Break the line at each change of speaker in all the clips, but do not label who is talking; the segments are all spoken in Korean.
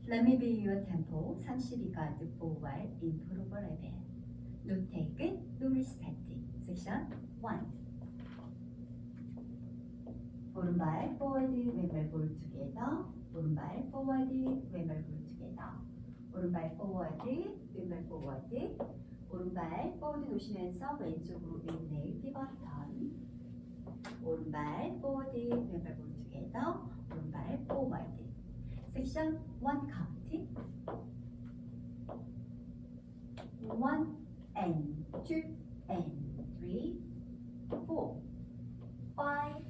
렛미비유어템포 32가드 forward improve level no take no restart 섹션 1 오른발 forward 왼발 볼 together 오른발 forward 왼발 볼 together 오른발 forward 왼발 forward 오른발 forward 놓으시면서 왼쪽으로 윗네일 피벗 턴 오른발 forward 왼발 볼 together 오른발 forward 섹션 1 카운트 1 and 2 and 3 4 5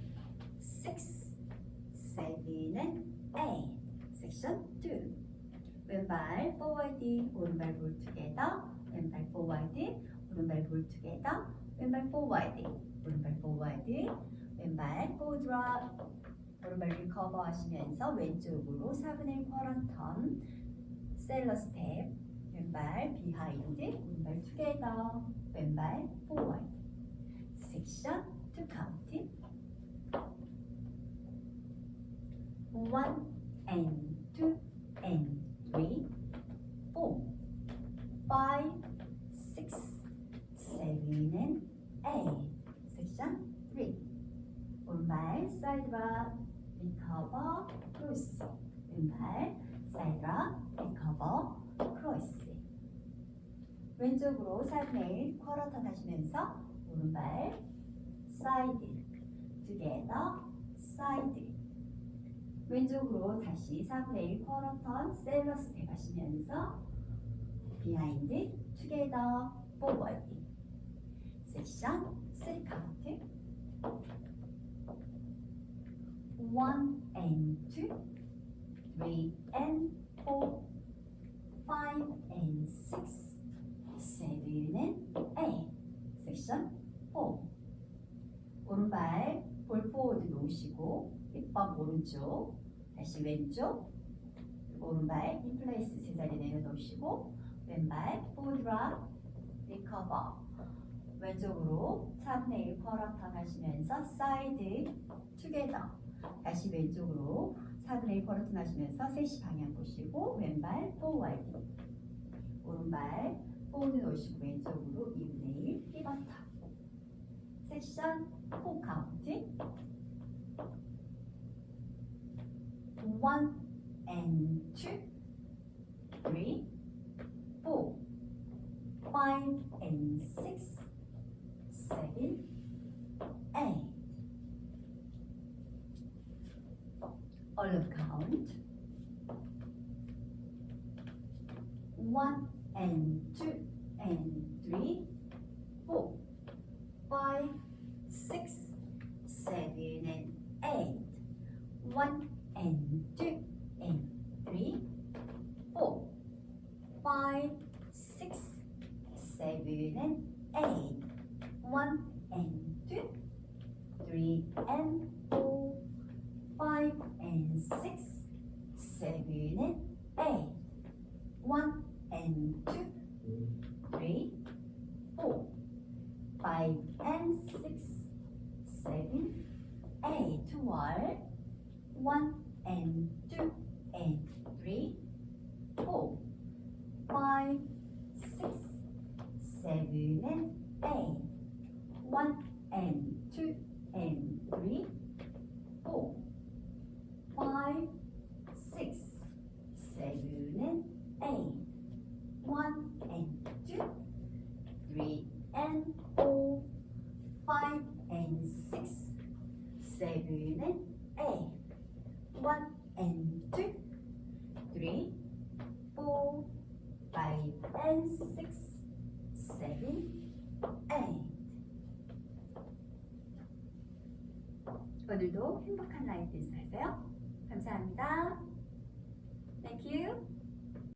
6 7 and 8 섹션 2 왼발 forward 오른발 볼 together 왼발 forward 오른발 볼 together 왼발 forward 오른발 forward 왼발 forward 오른발 리커버 하시면서 왼쪽으로 4분의 1 쿼터 턴 셀러 스텝 왼발 비하인드 왼발 투게더 왼발 포워드 섹션 2 카운트 1 and 2 and 3 4 5 6 7 and 8 섹션 3 오른발 사이드락 리커버 크로스 왼발 사이드락 리커버 크로스 왼쪽으로 4분의 1 쿼터 턴 하시면서 오른발 사이드 투게더 사이드 왼쪽으로 다시 4분의 1 쿼터 턴 셀러 스텝 하시면서 비하인드 투게더 포워드 섹션 3 카운트 1 and 2 3 and 4 5 and 6 7 and 8 섹션 4 오른발 볼 포워드 놓으시고 힙업 오른쪽 다시 왼쪽 오른발 인플레이스 제자리 내려놓으시고 왼발 포워드락 리커버 왼쪽으로 4분의 1 쿼터 턴 하시면서 사이드 투게더 다시 왼쪽으로 4분의 1 쿼터 턴 하시면서 3시 방향 보시고 왼발 포워드 오른발 포워드 놓으시고 왼쪽으로 2분의 1 피벗 턴 섹션 4 카운트 1 and 2 3 4 5 and 6 7 8 olive count 1 and 2 and 3 4 5 6 7 and 8 1 and 2 and 3 4 5 6 7 and 8 1 and 2 3 and 4 5 and 6 7 and 8 1 and 2 3 4 5 and 6 7 8 wall 1 and 2 and 3 4 5 6 7 and 8 1 and 2 and 3 4 5 6 7 and 8 1 and 2 3 and 4 5 and 6 7 and 8 1 and 2 3 4 5 and 6 7 8 오늘도 행복한 라인 댄스 하세요. 감사합니다. Thank you.